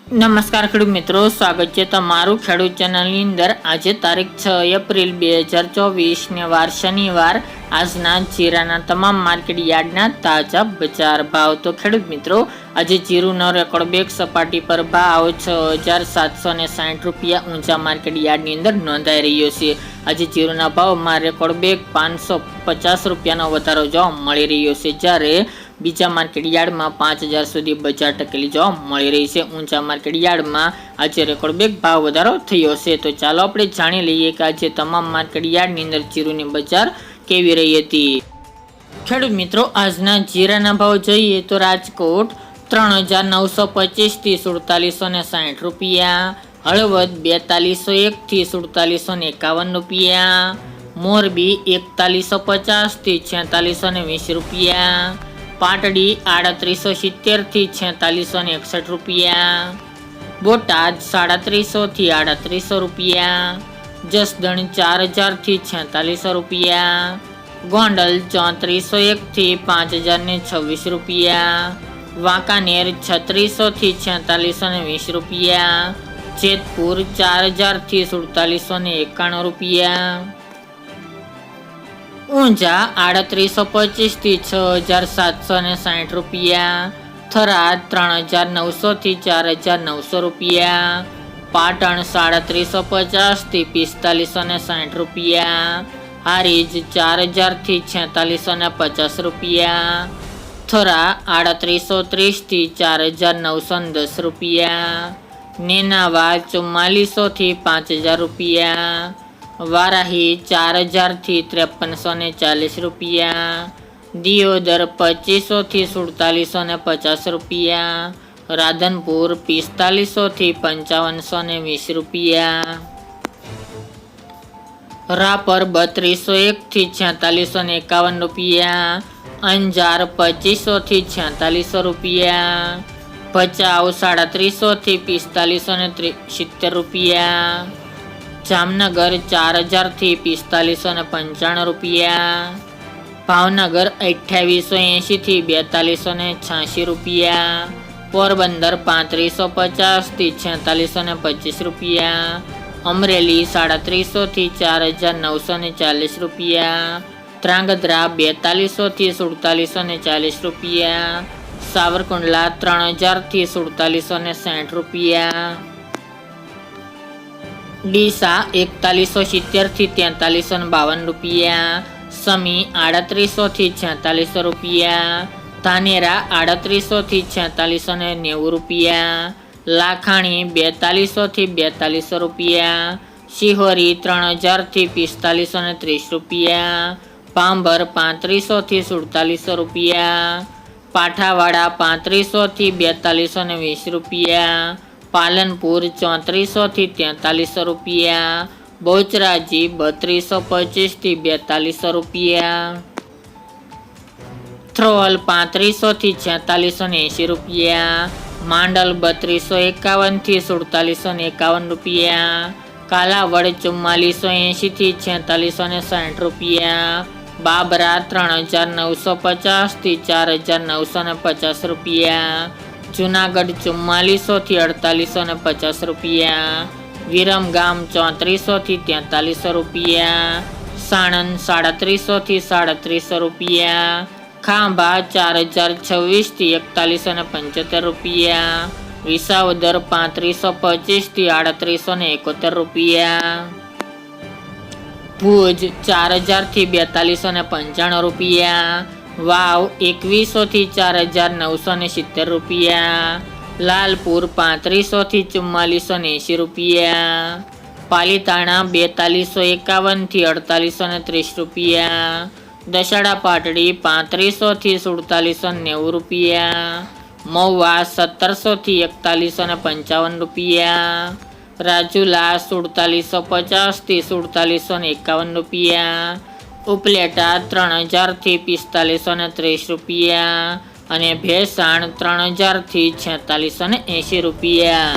નમસ્કાર ખેડૂત મિત્રો, સ્વાગત છે તમારું ખેડૂત ચેનલની અંદર। આજે તારીખ 6 એપ્રિલ 2024 ને વાર શનિવાર। આજના જીરાના તમામ માર્કેટ યાર્ડના તાજા બજાર ભાવ। તો ખેડૂત મિત્રો, આજે જીરુનો રેકોર્ડ બેક સપાટી પર ભાવ 6,760 રૂપિયા ઊંચા માર્કેટ યાર્ડની અંદર નોંધાઈ રહ્યો છે। આજે જીરુના ભાવમાં રેકોર્ડ બેક 550 રૂપિયાનો વધારો જોવા મળી રહ્યો છે, જ્યારે બીજા માર્કેટ યાર્ડમાં 5,000 સુધી બજાર ટકેલી જોવા મળી રહી છે। ઊંચા માર્કેટ યાર્ડમાં આજે રેકોર્ડ બેક ભાવ વધારો થયો છે। તો ચાલો આપણે જાણી લઈએ કે આજે તમામ માર્કેટ યાર્ડની અંદર જીરુની બજાર કેવી રહી હતી। ખેડૂત મિત્રો, આજના જીરાના ભાવ જોઈએ તો રાજકોટ 3,925 થી 4,460 રૂપિયા, હળવદ 4,201 થી 4,451 રૂપિયા, મોરબી 4,150 થી 4,620 રૂપિયા, પાટડી 3,870 થી 4,661 રૂપિયા, બોટાદ 350 થી 3,800 રૂપિયા, જસદણ 4,000 થી 4,600 રૂપિયા, ગોંડલ 3,401 થી 5,026 રૂપિયા, વાંકાનેર 3,600 થી 4,420 રૂપિયા, જેતપુર 4,000 થી 4,491 રૂપિયા, ઊંઝા 3,825 થી 6,760 રૂપિયા, થરાદ 3,900 થી 4,900 રૂપિયા, પાટણ 3,350 થી 4,560 રૂપિયા, હારીજ 4,000 થી 4,4650 રૂપિયા, થરા 3,330 થી 4,910 રૂપિયા, નેનાવા 4,400 થી 5,000 રૂપિયા, વારાહી 4,000 થી 5,340 રૂપિયા, દિયોદર 2,500 થી 4,450 રૂપિયા, રાધનપુર 4,500 થી 5,520 રૂપિયા, રાપર 3,201 થી 4,451 રૂપિયા, અંજાર 2,500 થી 4,600 રૂપિયા, ભચાઉ 350 થી 4,570 રૂપિયા, જામનગર 4,000 થી 4,595 રૂપિયા, ભાવનગર 2,880 થી 4,286 રૂપિયા, પોરબંદર 3,550 થી 4,425 રૂપિયા, અમરેલી 350 થી 4,940 રૂપિયા, ધ્રાંગધ્રા 4,200 થી 4,440 રૂપિયા, સાવરકુંડલા 3,000 થી 4,460 રૂપિયા, ડીસા 4,170 થી 4,452 રૂપિયા, સમી 3,800 થી 4,400 રૂપિયા, ધાનેરા 3,800 થી 4,490 રૂપિયા, લાખાણી 4,200 થી 4,200 રૂપિયા, શિહોરી 3,000 થી 4,530 રૂપિયા, પાંભર 3,500 થી 4,400 રૂપિયા, પાઠાવાડા 3,500 થી 4,420 રૂપિયા, પાલનપુર 3,400 થી 4,300 રૂપિયા, બહુચરાજી 3,225 થી 4,200 રૂપિયા, થ્રોલ 3,500 થી 4,480 રૂપિયા, માંડલ 3,251 થી 4,451 રૂપિયા, કાલાવડ 4,480 થી 4,460 રૂપિયા, બાબરા 3,950 થી 4,950 રૂપિયા, જુનાગઢ 4,400 થી 4,850 રૂપિયા, વિરમગામ 3,400 થી 4,400 રૂપિયા, સાણંદ 350 થી 350 રૂપિયા, ખાંભા 4,026 થી 4,175 રૂપિયા, વિસાવદર 3,525 થી 3,871 રૂપિયા, ભુજ 4,000 થી 4,295 રૂપિયા, વાવ 2,100 થી 4,970 રૂપિયા, લાલપુર 3,500 થી 4,480 રૂપિયા, પાલીતાણા 4,51 થી 4,30 રૂપિયા, દશાડા પાટડી 3,500 થી 4,90 રૂપિયા, મહુવા 1,700 થી 4,55 રૂપિયા, રાજુલા 4,50 થી 4,51 રૂપિયા, ઉપલેટા 3,000 થી 4,530 રૂપિયા અને ભેસાણ 3,000 થી 4,680 રૂપિયા।